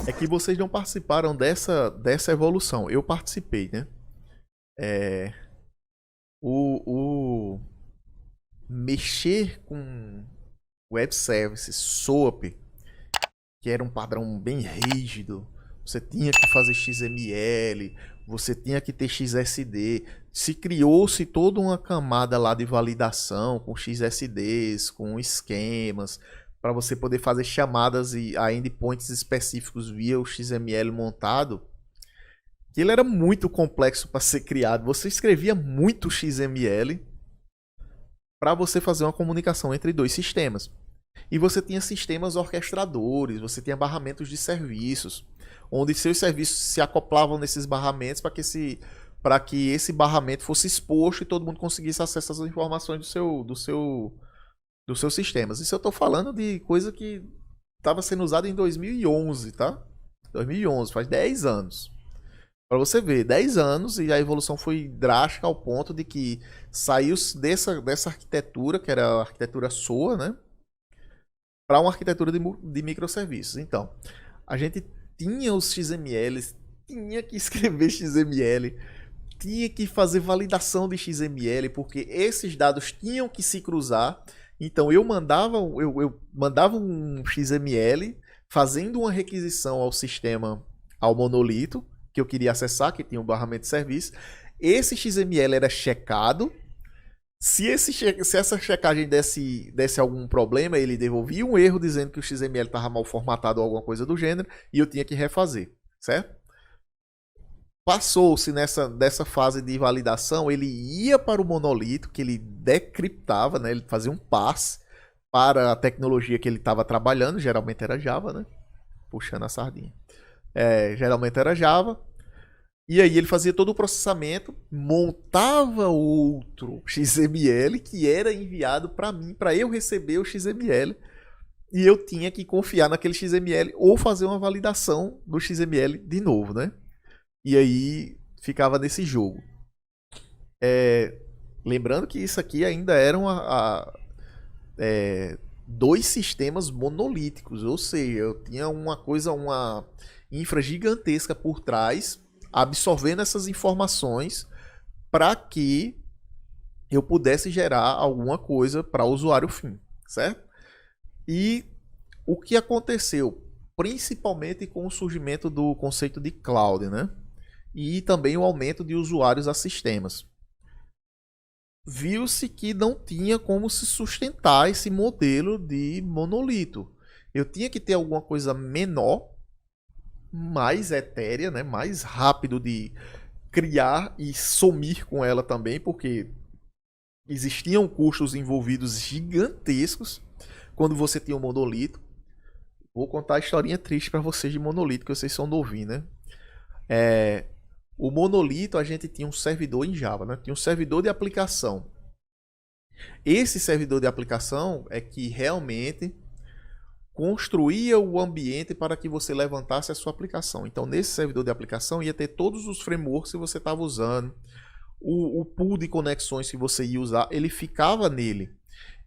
É que vocês não participaram dessa evolução. Eu participei, né? É, o mexer com web services, SOAP, que era um padrão bem rígido, você tinha que fazer XML, você tinha que ter XSD. Se criou-se toda uma camada lá de validação com XSDs, com esquemas, para você poder fazer chamadas a endpoints específicos via o XML montado, que ele era muito complexo para ser criado. Você escrevia muito XML para você fazer uma comunicação entre dois sistemas. E você tinha sistemas orquestradores, você tinha barramentos de serviços, onde seus serviços se acoplavam nesses barramentos para que esse barramento fosse exposto e todo mundo conseguisse acesso às informações dos seus sistemas. Isso eu estou falando de coisa que estava sendo usada em 2011, tá? 2011, faz 10 anos. Para você ver, 10 anos e a evolução foi drástica ao ponto de que saiu dessa arquitetura, que era a arquitetura SOA, né? Para uma arquitetura de microserviços. Então, a gente tinha os XMLs, tinha que escrever XML, tinha que fazer validação de XML, porque esses dados tinham que se cruzar. Então, eu mandava um XML fazendo uma requisição ao sistema, ao monolito, que eu queria acessar, que tinha um barramento de serviço. Esse XML era checado. Se essa checagem desse algum problema, ele devolvia um erro dizendo que o XML estava mal formatado ou alguma coisa do gênero, e eu tinha que refazer, certo? Passou-se dessa fase de validação, ele ia para o monolito, que ele decriptava, né? Ele fazia um pass para a tecnologia que ele estava trabalhando, geralmente era Java, né? Puxando a sardinha. Geralmente era Java. E aí ele fazia todo o processamento, montava outro XML que era enviado para mim, para eu receber o XML. E eu tinha que confiar naquele XML ou fazer uma validação do XML de novo, né? E aí ficava nesse jogo. Lembrando que isso aqui ainda eram dois sistemas monolíticos, ou seja, eu tinha uma infra gigantesca por trás, absorvendo essas informações para que eu pudesse gerar alguma coisa para o usuário fim, certo? E o que aconteceu, principalmente com o surgimento do conceito de cloud, né? E também o aumento de usuários a sistemas. Viu-se que não tinha como se sustentar esse modelo de monolito. Eu tinha que ter alguma coisa menor, mais etérea, né? Mais rápido de criar e sumir com ela também, porque existiam custos envolvidos gigantescos quando você tinha um monolito. Vou contar a historinha triste para vocês de monolito, que vocês são novinhos, né? O monolito, a gente tinha um servidor em Java, né? Tinha um servidor de aplicação. Esse servidor de aplicação é que realmente construía o ambiente para que você levantasse a sua aplicação. Então, nesse servidor de aplicação ia ter todos os frameworks que você estava usando, o pool de conexões que você ia usar, ele ficava nele.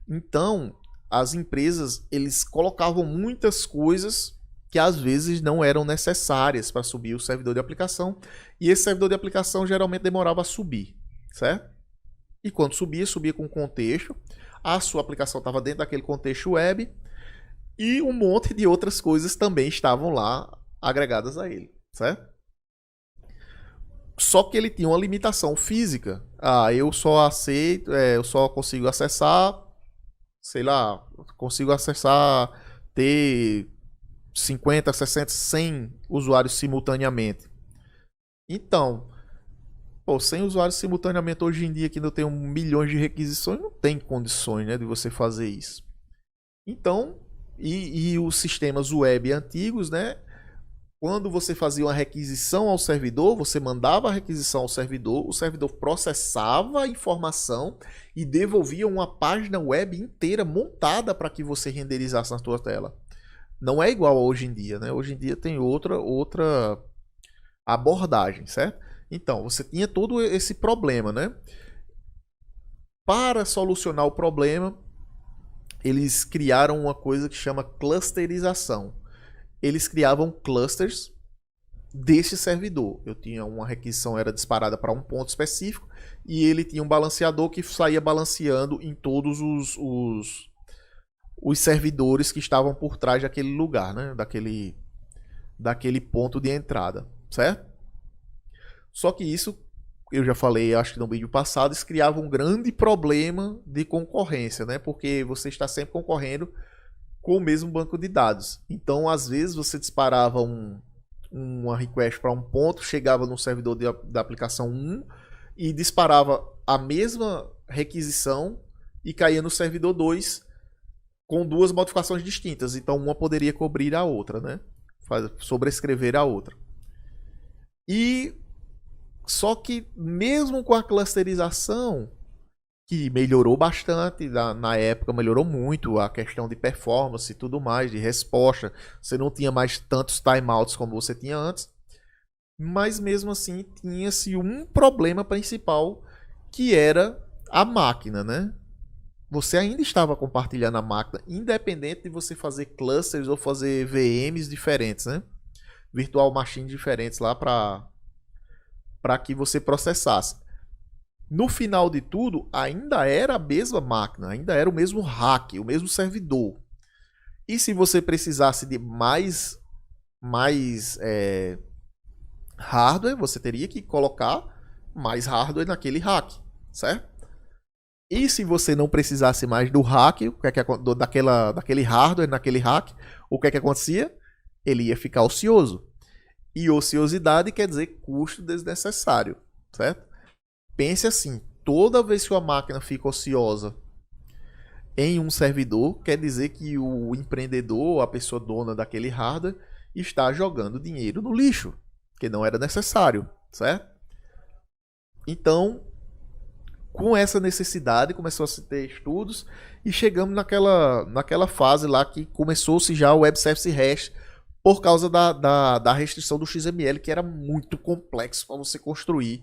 Então, as empresas, eles colocavam muitas coisas que às vezes não eram necessárias para subir o servidor de aplicação, e esse servidor de aplicação geralmente demorava a subir, certo? E quando subia com contexto, a sua aplicação estava dentro daquele contexto web, e um monte de outras coisas também estavam lá agregadas a ele, certo? Só que ele tinha uma limitação física. Eu só aceito, eu só consigo acessar, sei lá, consigo acessar, ter 50, 60, 100 usuários simultaneamente. Então, 100 usuários simultaneamente hoje em dia, que ainda tem milhões de requisições, não tem condições, né, de você fazer isso. Então, e os sistemas web antigos, né? Quando você fazia uma requisição ao servidor, você mandava a requisição ao servidor, o servidor processava a informação e devolvia uma página web inteira montada para que você renderizasse na sua tela. Não é igual a hoje em dia, né? Hoje em dia tem outra abordagem, certo? Então, você tinha todo esse problema, né? Para solucionar o problema, eles criaram uma coisa que chama clusterização. eles criavam clusters desse servidor. Eu tinha uma requisição era disparada para um ponto específico e ele tinha um balanceador que saía balanceando em todos os servidores que estavam por trás daquele lugar, né? Daquele ponto de entrada, certo? Só que isso, eu já falei, acho que no vídeo passado, isso criava um grande problema de concorrência, né? Porque você está sempre concorrendo com o mesmo banco de dados. Então, às vezes, você disparava uma request para um ponto, chegava no servidor da aplicação 1 e disparava a mesma requisição e caía no servidor 2 com duas modificações distintas. Então, uma poderia cobrir a outra, né? Sobrescrever a outra. E só que mesmo com a clusterização, que melhorou bastante, na época melhorou muito a questão de performance e tudo mais, de resposta, você não tinha mais tantos timeouts como você tinha antes, mas mesmo assim tinha-se um problema principal, que era a máquina, né? Você ainda estava compartilhando a máquina, independente de você fazer clusters ou fazer VMs diferentes, né? Virtual machines diferentes lá para que você processasse. No final de tudo, ainda era a mesma máquina, ainda era o mesmo rack, o mesmo servidor. E se você precisasse de mais hardware, você teria que colocar mais hardware naquele rack, certo? E se você não precisasse mais do rack, daquele hardware naquele rack, o que é que acontecia? Ele ia ficar ocioso. E ociosidade quer dizer custo desnecessário, certo? Pense assim, toda vez que uma máquina fica ociosa em um servidor, quer dizer que o empreendedor, a pessoa dona daquele hardware, está jogando dinheiro no lixo, que não era necessário, certo? Então, com essa necessidade, começou a se ter estudos e chegamos naquela fase lá que começou-se já o Web Service Hash por causa da restrição do XML, que era muito complexo para você construir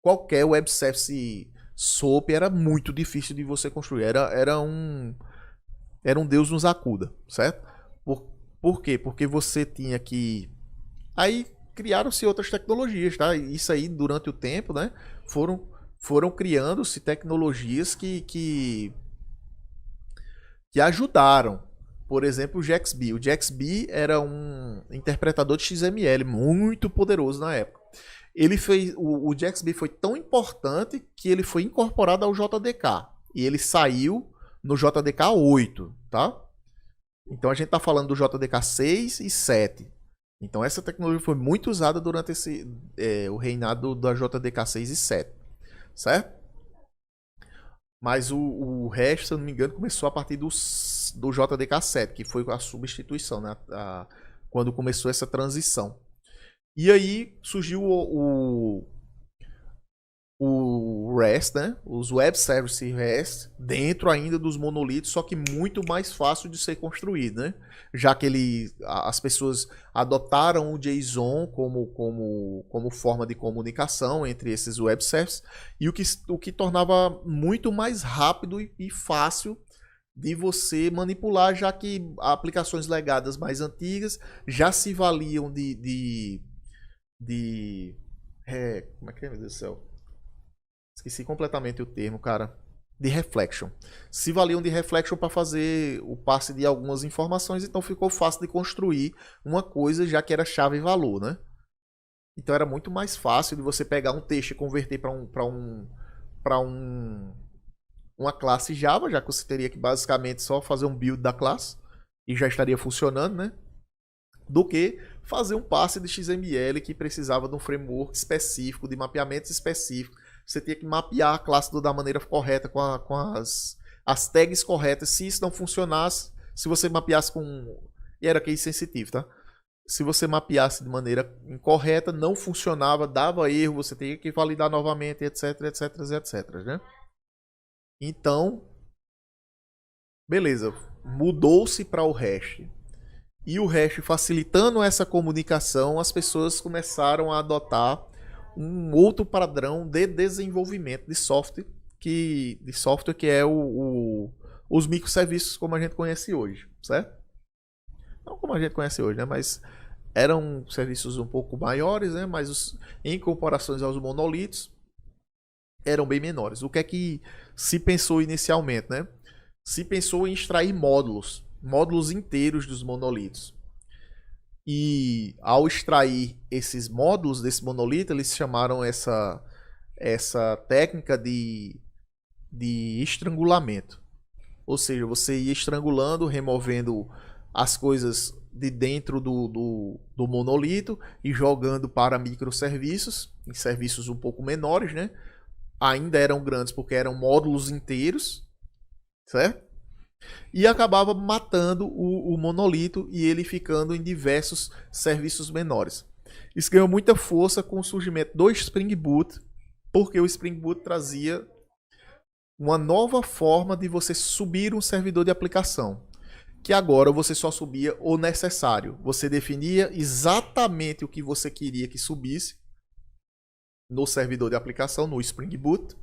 qualquer Web Service SOAP, era muito difícil de você construir. Era um Deus nos acuda, certo? Por quê? Porque você tinha que... Aí criaram-se outras tecnologias, tá? Isso aí, durante o tempo, né? Foram criando-se tecnologias que ajudaram. Por exemplo, o JAXB. O JAXB era um interpretador de XML muito poderoso na época. O JAXB foi tão importante que ele foi incorporado ao JDK. E ele saiu no JDK 8, tá? Então a gente está falando do JDK 6 e 7. Então essa tecnologia foi muito usada durante o reinado da JDK 6 e 7. Certo? Mas o resto, se eu não me engano, começou a partir do JDK 7, que foi a substituição, né? Quando começou essa transição. E aí surgiu o REST, né? Os Web Services REST, dentro ainda dos monolitos, só que muito mais fácil de ser construído, né? Já que as pessoas adotaram o JSON como forma de comunicação entre esses Web Services, e o que tornava muito mais rápido e fácil de você manipular, já que aplicações legadas mais antigas já se valiam como é que é, meu Deus do céu? Esqueci completamente o termo, cara. De reflection. Se valiam de reflection para fazer o passe de algumas informações, então ficou fácil de construir uma coisa, já que era chave e valor, né? Então era muito mais fácil de você pegar um texto e converter para uma classe Java, já que você teria que basicamente só fazer um build da classe e já estaria funcionando, né? Do que fazer um passe de XML que precisava de um framework específico, de mapeamentos específicos. Você tinha que mapear a classe da maneira correta, com as tags corretas. Se isso não funcionasse, se você mapeasse e era case sensitivo, tá? Se você mapeasse de maneira incorreta, não funcionava, dava erro, você teria que validar novamente, etc, etc, etc, né? Então, beleza. Mudou-se para o hash. E o hash facilitando essa comunicação, as pessoas começaram a adotar um outro padrão de desenvolvimento de software, que é os microserviços como a gente conhece hoje, certo? não como a gente conhece hoje, né? Mas eram serviços um pouco maiores, né? Mas em comparações aos monolitos, eram bem menores. O que é que se pensou inicialmente, né? Se pensou em extrair módulos inteiros dos monolitos. E ao extrair esses módulos desse monolito, eles chamaram essa técnica de estrangulamento. Ou seja, você ia estrangulando, removendo as coisas de dentro do monolito e jogando para microserviços, em serviços um pouco menores, né? Ainda eram grandes porque eram módulos inteiros, certo? E acabava matando o monolito e ele ficando em diversos serviços menores. Isso ganhou muita força com o surgimento do Spring Boot, porque o Spring Boot trazia uma nova forma de você subir um servidor de aplicação, que agora você só subia o necessário. Você definia exatamente o que você queria que subisse no servidor de aplicação, no Spring Boot,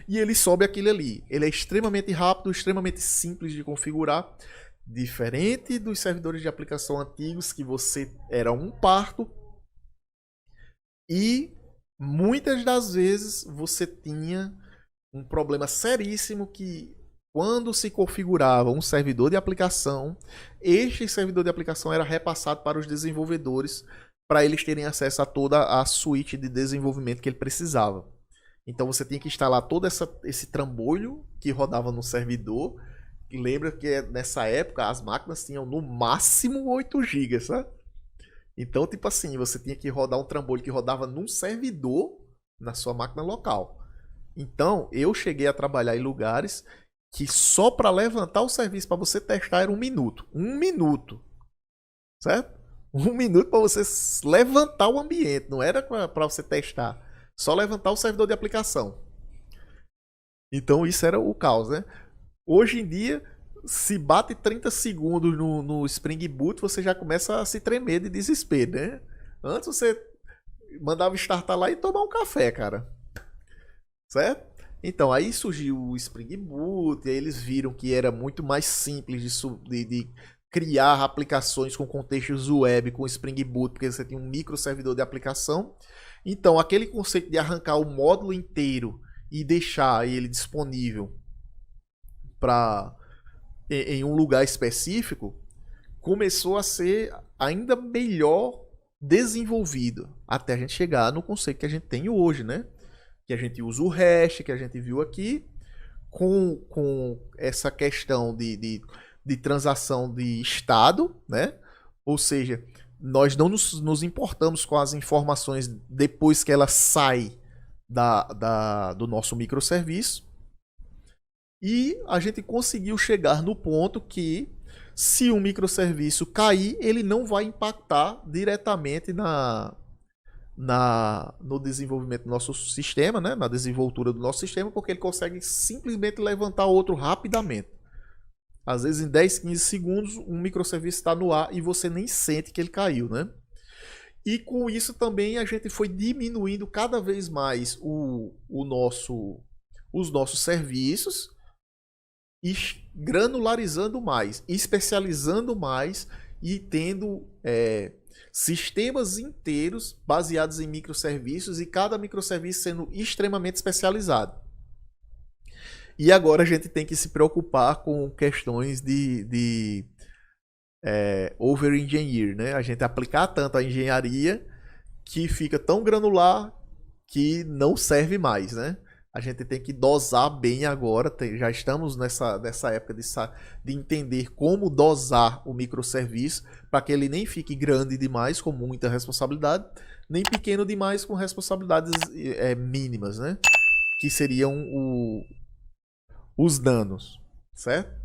e ele sobe aquilo ali. Ele é extremamente rápido, extremamente simples de configurar, diferente dos servidores de aplicação antigos, que você era um parto, e muitas das vezes você tinha um problema seríssimo que quando se configurava um servidor de aplicação, este servidor de aplicação era repassado para os desenvolvedores para eles terem acesso a toda a suíte de desenvolvimento que ele precisava. Então você tinha que instalar todo esse trambolho que rodava no servidor. E lembra que nessa época as máquinas tinham no máximo 8 GB, sabe? Então, tipo assim, você tinha que rodar um trambolho que rodava num servidor na sua máquina local. Então, eu cheguei a trabalhar em lugares que só para levantar o serviço para você testar era 1 minuto. 1 minuto. Certo? 1 minuto para você levantar o ambiente. Não era para você testar. Só levantar o servidor de aplicação. Então, isso era o caos, né? Hoje em dia, se bate 30 segundos no Spring Boot, você já começa a se tremer de desespero, né? Antes você mandava startar lá e tomar um café, cara. Certo? Então, aí surgiu o Spring Boot, e aí eles viram que era muito mais simples de criar aplicações com contextos web com Spring Boot, porque você tinha um microservidor de aplicação. Então, aquele conceito de arrancar o módulo inteiro e deixar ele disponível em um lugar específico começou a ser ainda melhor desenvolvido, até a gente chegar no conceito que a gente tem hoje, né? Que a gente usa o REST, que a gente viu aqui, com essa questão de transação de estado, né? Ou seja, nós não nos importamos com as informações depois que ela sai do nosso microserviço. E a gente conseguiu chegar no ponto que, se um microserviço cair, ele não vai impactar diretamente no desenvolvimento do nosso sistema, né? Na desenvoltura do nosso sistema, porque ele consegue simplesmente levantar outro rapidamente. Às vezes, em 10, 15 segundos, um microserviço está no ar e você nem sente que ele caiu, né? E com isso também a gente foi diminuindo cada vez mais os nossos serviços e granularizando mais, especializando mais e tendo sistemas inteiros baseados em microserviços e cada microserviço sendo extremamente especializado. E agora a gente tem que se preocupar com questões de over-engineer, né? A gente aplicar tanto a engenharia que fica tão granular que não serve mais, né? A gente tem que dosar bem agora, já estamos nessa época de entender como dosar o microserviço para que ele nem fique grande demais com muita responsabilidade, nem pequeno demais com responsabilidades mínimas, né? Que seriam os danos, certo?